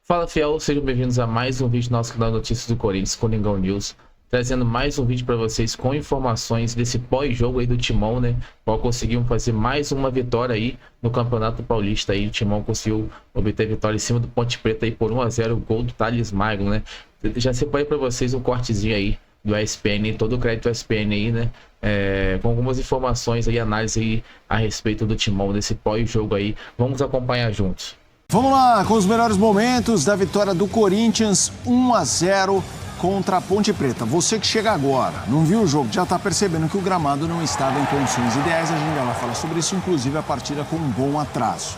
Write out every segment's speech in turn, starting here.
Fala, fiel, sejam bem-vindos a mais um vídeo do nosso canal de Notícias do Corinthians, Coringão News, trazendo mais um vídeo para vocês com informações desse pós-jogo aí do Timão, né? Qual conseguimos fazer mais uma vitória aí no Campeonato Paulista aí. O Timão conseguiu obter vitória em cima do Ponte Preta aí por 1-0, gol do Thales Magno, né? Já separei para vocês um cortezinho aí do ESPN, todo o crédito do ESPN aí, né? Com algumas informações aí, análise aí a respeito do Timão, desse pós-jogo aí. Vamos acompanhar juntos. Vamos lá, com os melhores momentos da vitória do Corinthians, 1-0 contra a Ponte Preta. Você que chega agora, não viu o jogo, já está percebendo que o gramado não estava em condições ideais. A gente vai falar sobre isso, inclusive a partida com um bom atraso.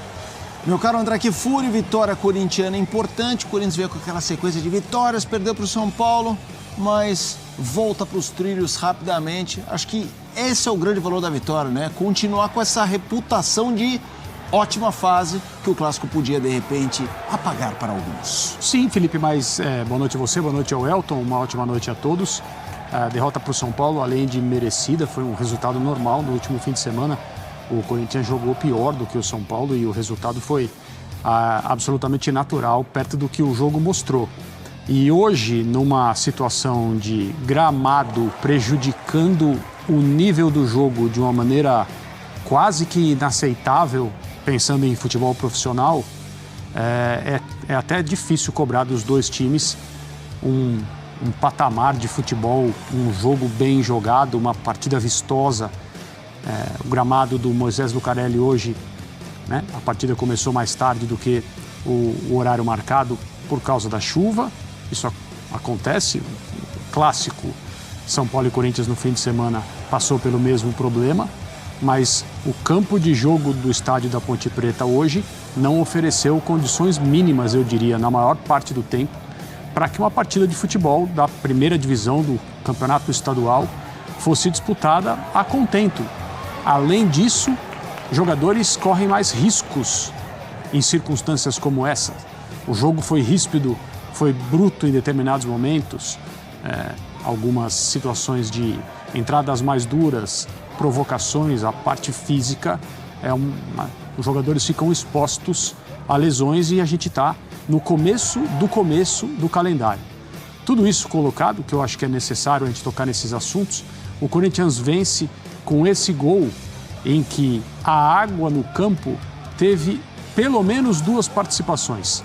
Meu caro André Kfouri, vitória corintiana importante. O Corinthians veio com aquela sequência de vitórias, perdeu para o São Paulo, mas volta para os trilhos rapidamente. Acho que esse é o grande valor da vitória, né? Continuar com essa reputação de ótima fase que o Clássico podia, de repente, apagar para alguns. Sim, Felipe, mas boa noite a você, boa noite ao Elton, uma ótima noite a todos. A derrota para o São Paulo, além de merecida, foi um resultado normal. No último fim de semana, o Corinthians jogou pior do que o São Paulo e o resultado foi absolutamente natural, perto do que o jogo mostrou. E hoje, numa situação de gramado prejudicando o nível do jogo de uma maneira quase que inaceitável, pensando em futebol profissional, é até difícil cobrar dos dois times um patamar de futebol, um jogo bem jogado, uma partida vistosa. O gramado do Moisés Lucarelli hoje, né, a partida começou mais tarde do que o horário marcado por causa da chuva. Isso acontece. O clássico São Paulo e Corinthians no fim de semana passou pelo mesmo problema. Mas o campo de jogo do estádio da Ponte Preta hoje não ofereceu condições mínimas, eu diria, na maior parte do tempo, para que uma partida de futebol da primeira divisão do campeonato estadual fosse disputada a contento. Além disso, jogadores correm mais riscos em circunstâncias como essa. O jogo foi ríspido, foi bruto em determinados momentos, algumas situações de entradas mais duras, provocações, a parte física, os jogadores ficam expostos a lesões e a gente está no começo do calendário. Tudo isso colocado, que eu acho que é necessário a gente tocar nesses assuntos, o Corinthians vence com esse gol em que a água no campo teve pelo menos duas participações.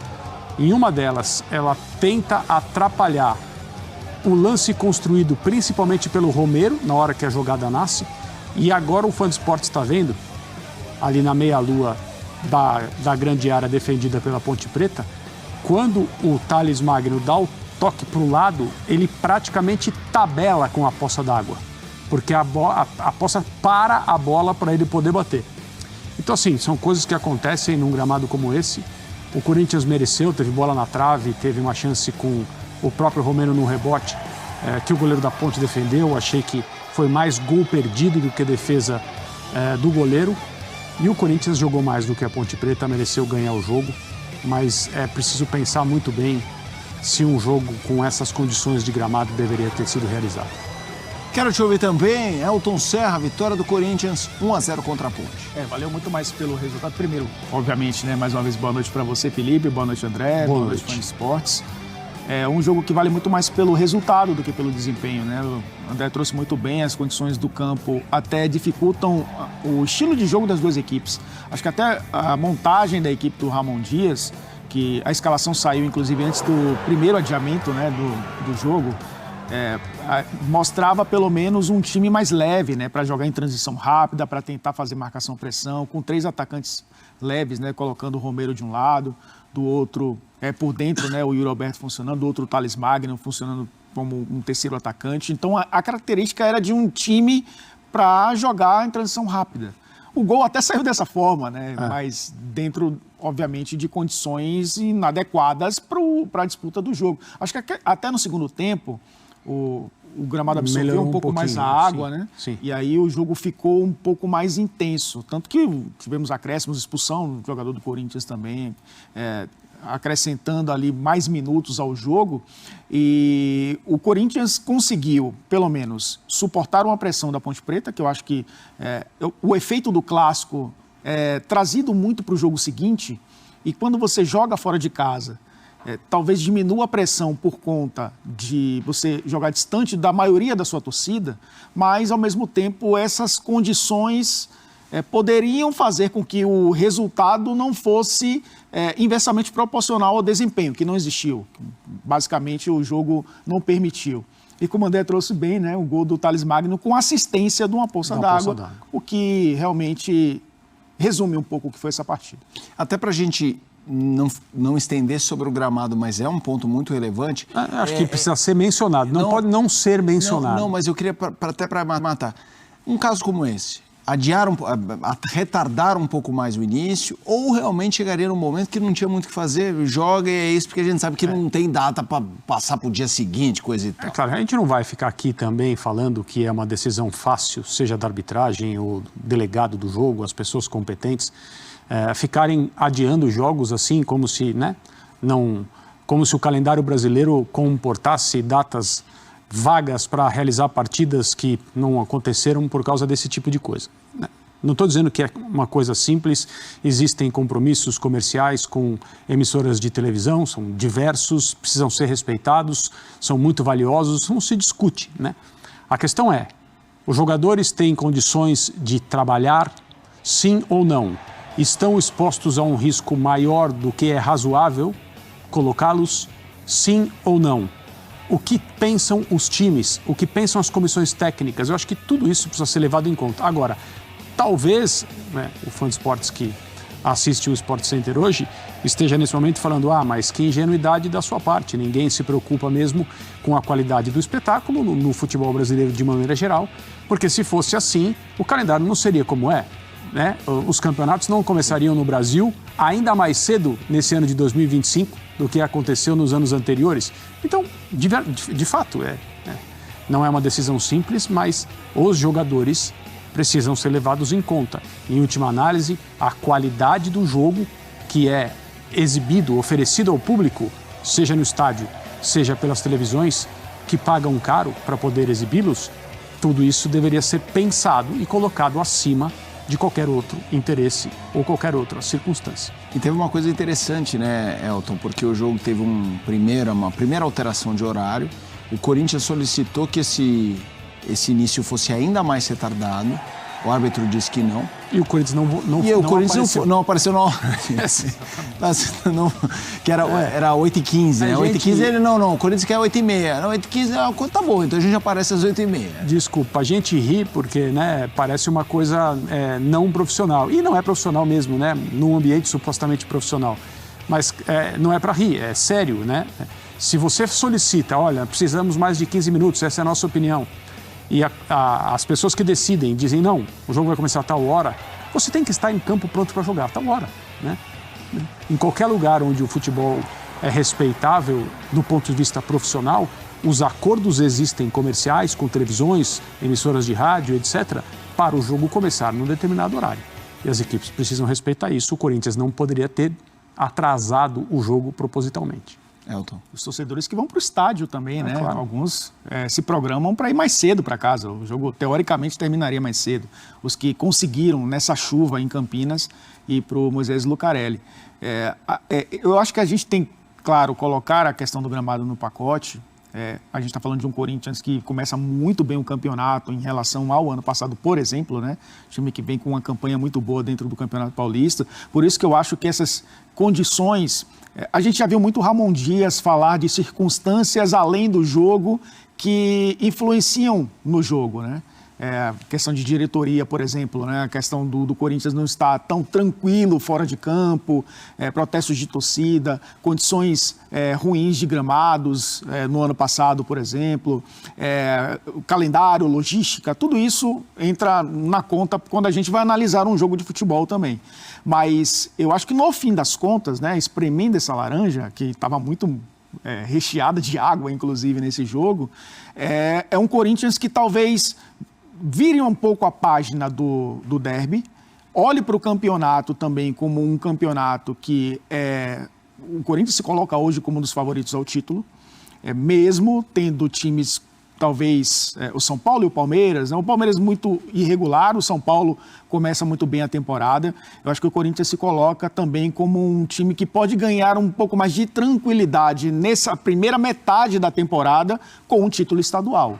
Em uma delas, ela tenta atrapalhar o lance construído principalmente pelo Romero, na hora que a jogada nasce. E agora o Fã de Esportes está vendo, ali na meia-lua da grande área defendida pela Ponte Preta, quando o Thales Magno dá o toque para o lado, ele praticamente tabela com a poça d'água, porque a poça para a bola para ele poder bater. Então, assim, são coisas que acontecem num gramado como esse. O Corinthians mereceu, teve bola na trave, teve uma chance com o próprio Romero no rebote, que o goleiro da Ponte defendeu. Achei que foi mais gol perdido do que defesa do goleiro. E o Corinthians jogou mais do que a Ponte Preta, mereceu ganhar o jogo. Mas é preciso pensar muito bem se um jogo com essas condições de gramado deveria ter sido realizado. Quero te ouvir também, Elton Serra, vitória do Corinthians, 1-0 contra a Ponte. Valeu muito mais pelo resultado. Primeiro, obviamente, né, mais uma vez, boa noite para você, Felipe, boa noite, André, boa noite, Fã de Esportes. É um jogo que vale muito mais pelo resultado do que pelo desempenho, né? O André trouxe muito bem, as condições do campo até dificultam o estilo de jogo das duas equipes. Acho que até a montagem da equipe do Ramon Dias, que a escalação saiu inclusive antes do primeiro adiamento, né, do jogo, mostrava pelo menos um time mais leve, né, para jogar em transição rápida, para tentar fazer marcação-pressão, com três atacantes leves, né, colocando o Romero de um lado, do outro por dentro, né, o Yuri Alberto funcionando, do outro o Thales Magno funcionando como um terceiro atacante. Então a característica era de um time para jogar em transição rápida. O gol até saiu dessa forma, né, mas dentro, obviamente, de condições inadequadas para a disputa do jogo. Acho que até no segundo tempo o gramado absorveu um pouco mais a água, sim, né? Sim. E aí o jogo ficou um pouco mais intenso. Tanto que tivemos acréscimos, expulsão do jogador do Corinthians também, acrescentando ali mais minutos ao jogo. E o Corinthians conseguiu, pelo menos, suportar uma pressão da Ponte Preta, que eu acho que o efeito do clássico é trazido muito para o jogo seguinte. E quando você joga fora de casa talvez diminua a pressão por conta de você jogar distante da maioria da sua torcida, mas, ao mesmo tempo, essas condições poderiam fazer com que o resultado não fosse inversamente proporcional ao desempenho, que não existiu. Basicamente, o jogo não permitiu. E como o André trouxe bem, né, o gol do Thales Magno com assistência de uma poça d'água, o que realmente resume um pouco o que foi essa partida. Até para a gente não estender sobre o gramado, mas é um ponto muito relevante. Acho que precisa ser mencionado, não pode não ser mencionado. Não, mas eu queria, até para matar, um caso como esse, retardar um pouco mais o início, ou realmente chegaria num momento que não tinha muito o que fazer, joga e é isso, porque a gente sabe que não tem data para passar para o dia seguinte, coisa e tal. Claro, a gente não vai ficar aqui também falando que é uma decisão fácil, seja da arbitragem ou delegado do jogo, as pessoas competentes, ficarem adiando jogos assim, como se, né, como se o calendário brasileiro comportasse datas vagas para realizar partidas que não aconteceram por causa desse tipo de coisa. Não estou dizendo que é uma coisa simples, existem compromissos comerciais com emissoras de televisão, são diversos, precisam ser respeitados, são muito valiosos, não se discute, né? A questão é, os jogadores têm condições de trabalhar, sim ou não? Estão expostos a um risco maior do que é razoável colocá-los, sim ou não? O que pensam os times, o que pensam as comissões técnicas, eu acho que tudo isso precisa ser levado em conta. Agora, talvez, né, o fã de esportes que assiste o Sport Center hoje esteja nesse momento falando, mas que ingenuidade da sua parte, ninguém se preocupa mesmo com a qualidade do espetáculo no futebol brasileiro de maneira geral, porque se fosse assim, o calendário não seria como é. Né? Os campeonatos não começariam no Brasil ainda mais cedo nesse ano de 2025 do que aconteceu nos anos anteriores. Então, de fato, não é uma decisão simples, mas os jogadores precisam ser levados em conta. Em última análise, a qualidade do jogo que é exibido, oferecido ao público, seja no estádio, seja pelas televisões, que pagam caro para poder exibi-los, tudo isso deveria ser pensado e colocado acima de qualquer outro interesse ou qualquer outra circunstância. E teve uma coisa interessante, né, Elton, porque o jogo teve uma primeira alteração de horário. O Corinthians solicitou que esse início fosse ainda mais retardado. O árbitro disse que não. E o Corinthians não apareceu. Não apareceu na hora. Que era 8h15, né? 8h15 ele não. O Corinthians quer 8h30. Não, 8h15 tá bom, então a gente aparece às 8h30. Desculpa, a gente ri porque, né, parece uma coisa não profissional. E não é profissional mesmo, né? Num ambiente supostamente profissional. Mas não é para rir, é sério, né? Se você solicita, olha, precisamos mais de 15 minutos, essa é a nossa opinião. E as pessoas que decidem dizem, não, o jogo vai começar a tal hora, você tem que estar em campo pronto para jogar a tal hora, né? Em qualquer lugar onde o futebol é respeitável do ponto de vista profissional, os acordos existem comerciais com televisões, emissoras de rádio, etc., para o jogo começar num determinado horário. E as equipes precisam respeitar isso. O Corinthians não poderia ter atrasado o jogo propositalmente. Elton. Os torcedores que vão para o estádio também, né? Claro. Alguns se programam para ir mais cedo para casa. O jogo, teoricamente, terminaria mais cedo. Os que conseguiram, nessa chuva em Campinas, ir para o Moisés Lucarelli. Eu acho que a gente tem, claro, colocar a questão do gramado no pacote. A gente está falando de um Corinthians que começa muito bem o campeonato em relação ao ano passado, por exemplo, né? Time que vem com uma campanha muito boa dentro do Campeonato Paulista. Por isso que eu acho que essas condições... A gente já viu muito Ramon Dias falar de circunstâncias além do jogo que influenciam no jogo, né? Questão de diretoria, por exemplo, né? A questão do Corinthians não estar tão tranquilo fora de campo, protestos de torcida, condições ruins de gramados no ano passado, por exemplo, calendário, logística, tudo isso entra na conta quando a gente vai analisar um jogo de futebol também. Mas eu acho que no fim das contas, né, espremendo essa laranja, que estava muito recheada de água, inclusive, nesse jogo, é um Corinthians que talvez vire um pouco a página do derby, olhe para o campeonato também como um campeonato que o Corinthians se coloca hoje como um dos favoritos ao título, mesmo tendo times talvez o São Paulo e o Palmeiras, né? O Palmeiras muito irregular, o São Paulo começa muito bem a temporada. Eu acho que o Corinthians se coloca também como um time que pode ganhar um pouco mais de tranquilidade nessa primeira metade da temporada com um título estadual.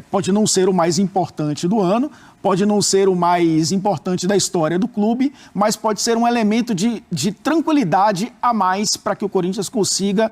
Pode não ser o mais importante do ano, pode não ser o mais importante da história do clube, mas pode ser um elemento de tranquilidade a mais para que o Corinthians consiga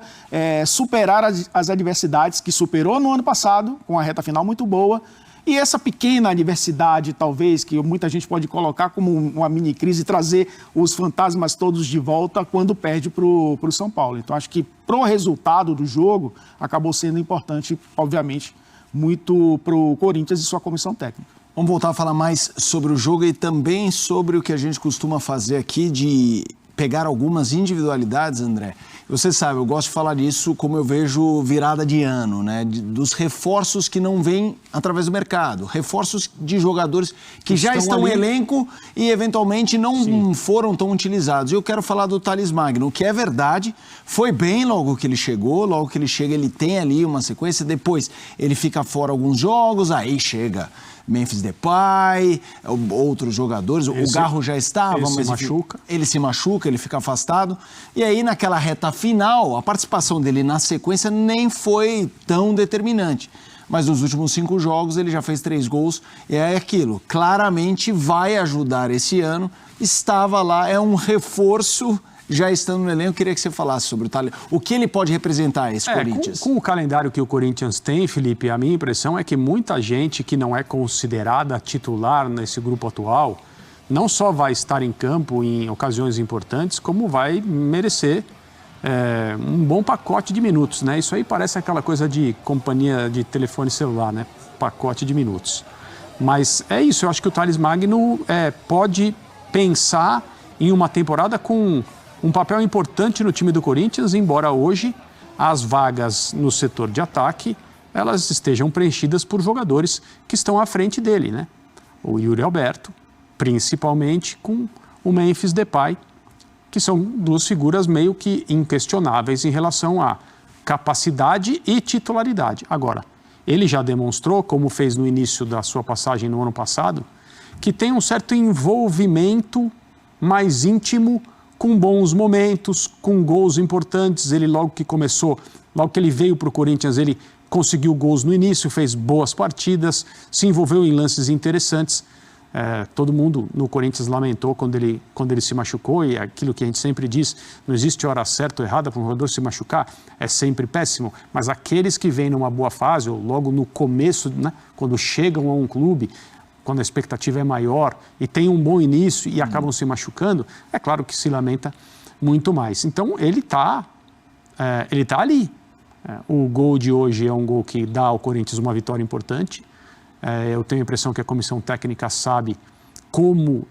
superar as adversidades que superou no ano passado, com a reta final muito boa. E essa pequena adversidade, talvez, que muita gente pode colocar como uma mini crise, trazer os fantasmas todos de volta quando perde para o São Paulo. Então, acho que para o resultado do jogo, acabou sendo importante, obviamente, muito para o Corinthians e sua comissão técnica. Vamos voltar a falar mais sobre o jogo e também sobre o que a gente costuma fazer aqui de pegar algumas individualidades, André. Você sabe, eu gosto de falar disso como eu vejo virada de ano, né? Dos reforços que não vêm através do mercado, reforços de jogadores que já estão no elenco e eventualmente não foram tão utilizados. Eu quero falar do Thales Magno, que é verdade, foi bem logo que ele chegou, logo que ele chega ele tem ali uma sequência, depois ele fica fora alguns jogos, aí chega Memphis Depay, outros jogadores, o Garro já estava, mas ele se machuca, ele fica afastado. E aí, naquela reta final, a participação dele na sequência nem foi tão determinante. Mas nos últimos 5 jogos ele já fez 3 gols, e é aquilo, claramente vai ajudar esse ano, estava lá, é um reforço. Já estando no elenco, eu queria que você falasse sobre o Thales. O que ele pode representar esse Corinthians? Com o calendário que o Corinthians tem, Felipe, a minha impressão é que muita gente que não é considerada titular nesse grupo atual, não só vai estar em campo em ocasiões importantes, como vai merecer um bom pacote de minutos, né? Isso aí parece aquela coisa de companhia de telefone celular, né? Pacote de minutos. Mas é isso, eu acho que o Thales Magno pode pensar em uma temporada com um papel importante no time do Corinthians, embora hoje as vagas no setor de ataque elas estejam preenchidas por jogadores que estão à frente dele, né? O Yuri Alberto, principalmente com o Memphis Depay, que são 2 figuras meio que inquestionáveis em relação à capacidade e titularidade. Agora, ele já demonstrou, como fez no início da sua passagem no ano passado, que tem um certo envolvimento mais íntimo, com bons momentos, com gols importantes. Ele logo que ele veio para o Corinthians, ele conseguiu gols no início, fez boas partidas, se envolveu em lances interessantes. Todo mundo no Corinthians lamentou quando ele se machucou, e aquilo que a gente sempre diz, não existe hora certa ou errada para um jogador se machucar, é sempre péssimo, mas aqueles que vêm numa boa fase, ou logo no começo, né, quando chegam a um clube, quando a expectativa é maior e tem um bom início e acabam se machucando, é claro que se lamenta muito mais. Então, ele tá ali. O gol de hoje é um gol que dá ao Corinthians uma vitória importante. Eu tenho a impressão que a comissão técnica sabe como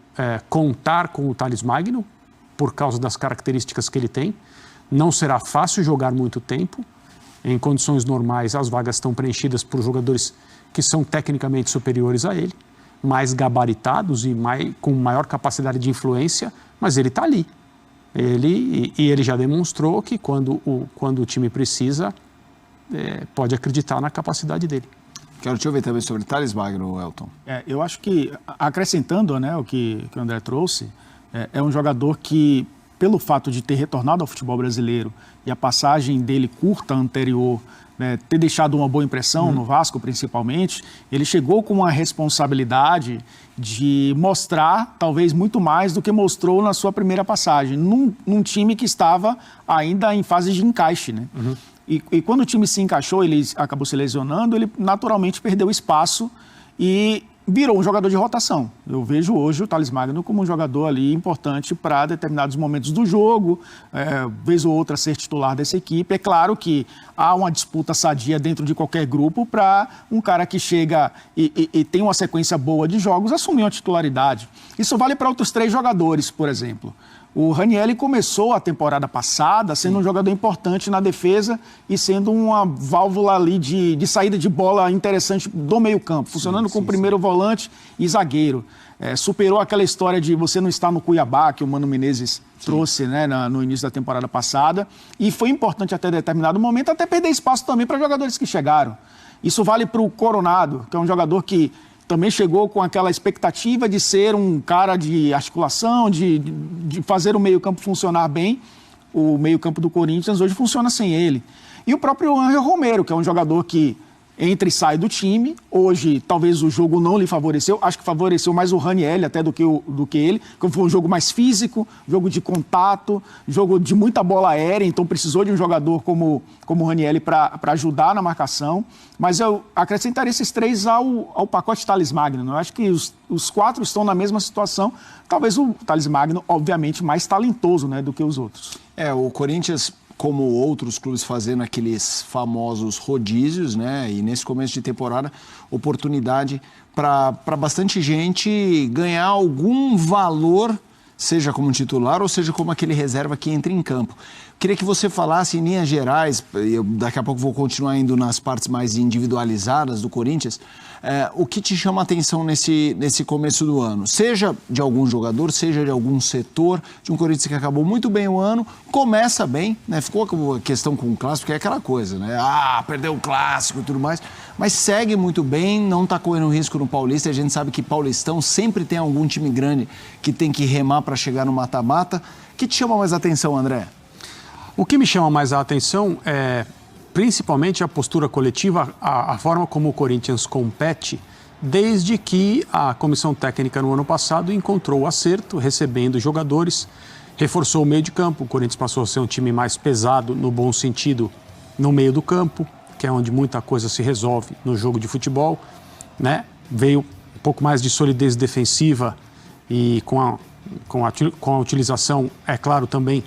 contar com o Thales Magno, por causa das características que ele tem. Não será fácil jogar muito tempo. Em condições normais, as vagas estão preenchidas por jogadores que são tecnicamente superiores a ele, mais gabaritados e com maior capacidade de influência, mas ele está ali. Ele já demonstrou que quando o time precisa, pode acreditar na capacidade dele. Quero te ouvir também sobre Thales Magno, Elton. Eu acho que, acrescentando, né, o que o André trouxe, é um jogador que, pelo fato de ter retornado ao futebol brasileiro e a passagem dele curta anterior, ter deixado uma boa impressão no Vasco, principalmente, ele chegou com uma responsabilidade de mostrar, talvez, muito mais do que mostrou na sua primeira passagem, num time que estava ainda em fase de encaixe, né? E quando o time se encaixou, ele acabou se lesionando, ele naturalmente perdeu espaço e virou um jogador de rotação. Eu vejo hoje o Thales Magno como um jogador ali importante para determinados momentos do jogo, vez ou outra ser titular dessa equipe. É claro que há uma disputa sadia dentro de qualquer grupo para um cara que chega e tem uma sequência boa de jogos assumir uma titularidade. Isso vale para outros 3 jogadores, por exemplo. O Ranieri começou a temporada passada sendo um jogador importante na defesa e sendo uma válvula ali de saída de bola interessante do meio-campo, funcionando como primeiro volante e zagueiro. Superou aquela história de você não estar no Cuiabá, que o Mano Menezes trouxe, né, no início da temporada passada, e foi importante até determinado momento, até perder espaço também para jogadores que chegaram. Isso vale para o Coronado, que é um jogador que também chegou com aquela expectativa de ser um cara de articulação, de fazer o meio-campo funcionar bem. O meio-campo do Corinthians hoje funciona sem ele. E o próprio Ángel Romero, que é um jogador que entra e sai do time. Hoje, talvez o jogo não lhe favoreceu. Acho que favoreceu mais o Ranieri até do que ele, porque foi um jogo mais físico, jogo de contato, jogo de muita bola aérea, então precisou de um jogador como o Ranieri para ajudar na marcação. Mas eu acrescentaria esses 3 ao pacote Thales Magno. Eu acho que os 4 estão na mesma situação. Talvez o Thales Magno, obviamente, mais talentoso, né, do que os outros. O Corinthians, como outros clubes, fazendo aqueles famosos rodízios, né? E nesse começo de temporada, oportunidade para bastante gente ganhar algum valor, seja como titular ou seja como aquele reserva que entra em campo. Queria que você falasse em linhas gerais, eu daqui a pouco vou continuar indo nas partes mais individualizadas do Corinthians, o que te chama a atenção nesse começo do ano? Seja de algum jogador, seja de algum setor, de um Corinthians que acabou muito bem o ano, começa bem, né? Ficou a questão com o Clássico, que é aquela coisa, né? Perdeu o Clássico e tudo mais, mas segue muito bem, não está correndo risco no Paulista. A gente sabe que Paulistão sempre tem algum time grande que tem que remar para chegar no mata-mata. O que te chama mais a atenção, André? O que me chama mais a atenção é principalmente a postura coletiva, a forma como o Corinthians compete, desde que a comissão técnica no ano passado encontrou o acerto, recebendo jogadores, reforçou o meio de campo. O Corinthians passou a ser um time mais pesado, no bom sentido, no meio do campo, que é onde muita coisa se resolve no jogo de futebol, né? Veio um pouco mais de solidez defensiva e com a utilização, é claro, também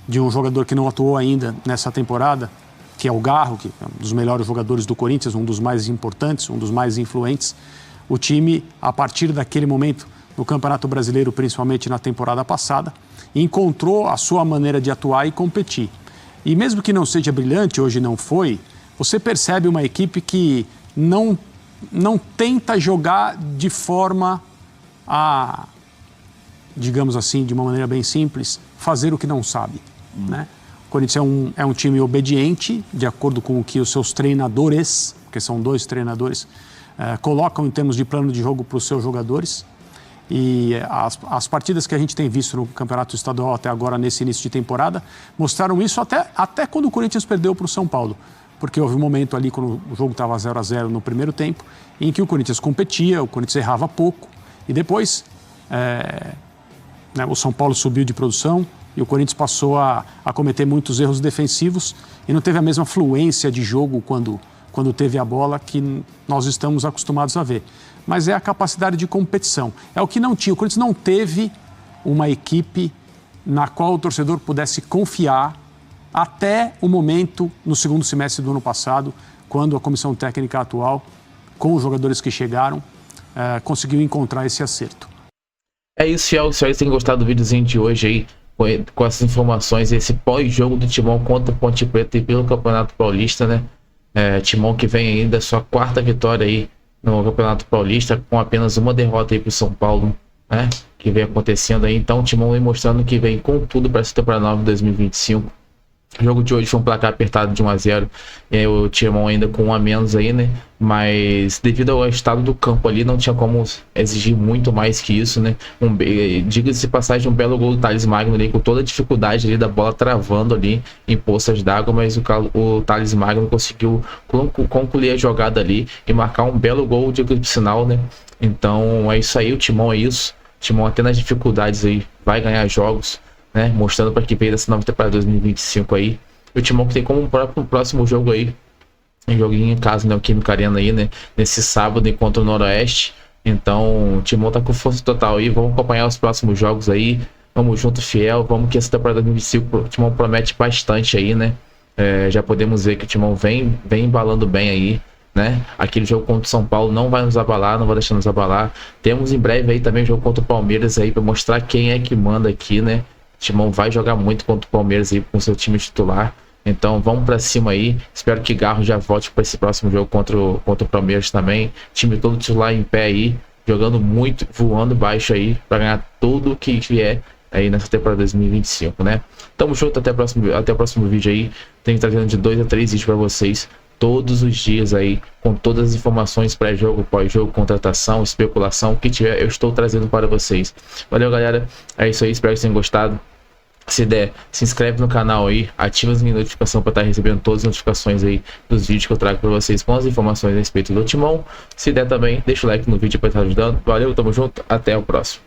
de um jogador que não atuou ainda nessa temporada, que é o Garro, que é um dos melhores jogadores do Corinthians, um dos mais importantes, um dos mais influentes. O time, a partir daquele momento, no Campeonato Brasileiro, principalmente na temporada passada, encontrou a sua maneira de atuar e competir. E mesmo que não seja brilhante, hoje não foi, você percebe uma equipe que não tenta jogar de forma a, digamos assim, de uma maneira bem simples, fazer o que não sabe, né? O Corinthians é um time obediente, de acordo com o que os seus treinadores, porque são 2 treinadores, colocam em termos de plano de jogo para os seus jogadores. E as partidas que a gente tem visto no Campeonato Estadual até agora, nesse início de temporada, mostraram isso até quando o Corinthians perdeu para o São Paulo. Porque houve um momento ali, quando o jogo estava 0-0 no primeiro tempo, em que o Corinthians competia, o Corinthians errava pouco, e depois o São Paulo subiu de produção, e o Corinthians passou a cometer muitos erros defensivos e não teve a mesma fluência de jogo quando teve a bola que nós estamos acostumados a ver. Mas é a capacidade de competição. É o que não tinha. O Corinthians não teve uma equipe na qual o torcedor pudesse confiar até o momento, no segundo semestre do ano passado, quando a comissão técnica atual, com os jogadores que chegaram, conseguiu encontrar esse acerto. É isso, Fiel. Se vocês têm gostado do videozinho de hoje aí, com essas informações, esse pós-jogo do Timão contra o Ponte Preta e pelo Campeonato Paulista, né? Timão que vem ainda sua 4ª vitória aí no Campeonato Paulista, com apenas uma derrota aí pro São Paulo, né? Que vem acontecendo aí. Então o Timão vem mostrando que vem com tudo para essa temporada nova de 2025. O jogo de hoje foi um placar apertado de 1-0, o Timão ainda com 1 a menos aí, né? Mas devido ao estado do campo ali, não tinha como exigir muito mais que isso, né? Diga-se passagem, um belo gol do Thales Magno ali, com toda a dificuldade ali da bola travando ali em poças d'água, mas o Thales Magno conseguiu concluir a jogada ali e marcar um belo gol de sinal, né? Então é isso aí, o Timão é isso. O Timão até nas dificuldades aí vai ganhar jogos, né? Mostrando para que veio dessa nova temporada 2025 aí. E o Timão que tem como próximo jogo aí, um joguinho em casa, né? O Química Arena aí, né? Nesse sábado contra o Noroeste. Então o Timão tá com força total aí. Vamos acompanhar os próximos jogos aí. Vamos junto, Fiel. Vamos que essa temporada 2025 o Timão promete bastante aí, né? Já podemos ver que o Timão vem embalando bem aí, né? Aquele jogo contra o São Paulo não vai nos abalar, não vai deixar nos abalar. Temos em breve aí também o jogo contra o Palmeiras aí para mostrar quem é que manda aqui, né? Timão vai jogar muito contra o Palmeiras aí com seu time titular. Então vamos pra cima aí. Espero que Garro já volte para esse próximo jogo contra o Palmeiras também. Time todo titular em pé aí, jogando muito, voando baixo aí, para ganhar tudo que vier aí nessa temporada 2025, né? Tamo junto, até o próximo vídeo aí. Tenho trazendo de 2 a 3 vídeos para vocês todos os dias aí, com todas as informações pré-jogo, pós-jogo, contratação, especulação, o que tiver, eu estou trazendo para vocês. Valeu, galera. É isso aí, espero que tenham gostado. Se der, se inscreve no canal aí, ativa as notificações para estar recebendo todas as notificações aí dos vídeos que eu trago para vocês com as informações a respeito do Timão. Se der também, deixa o like no vídeo para estar ajudando. Valeu, tamo junto, até o próximo.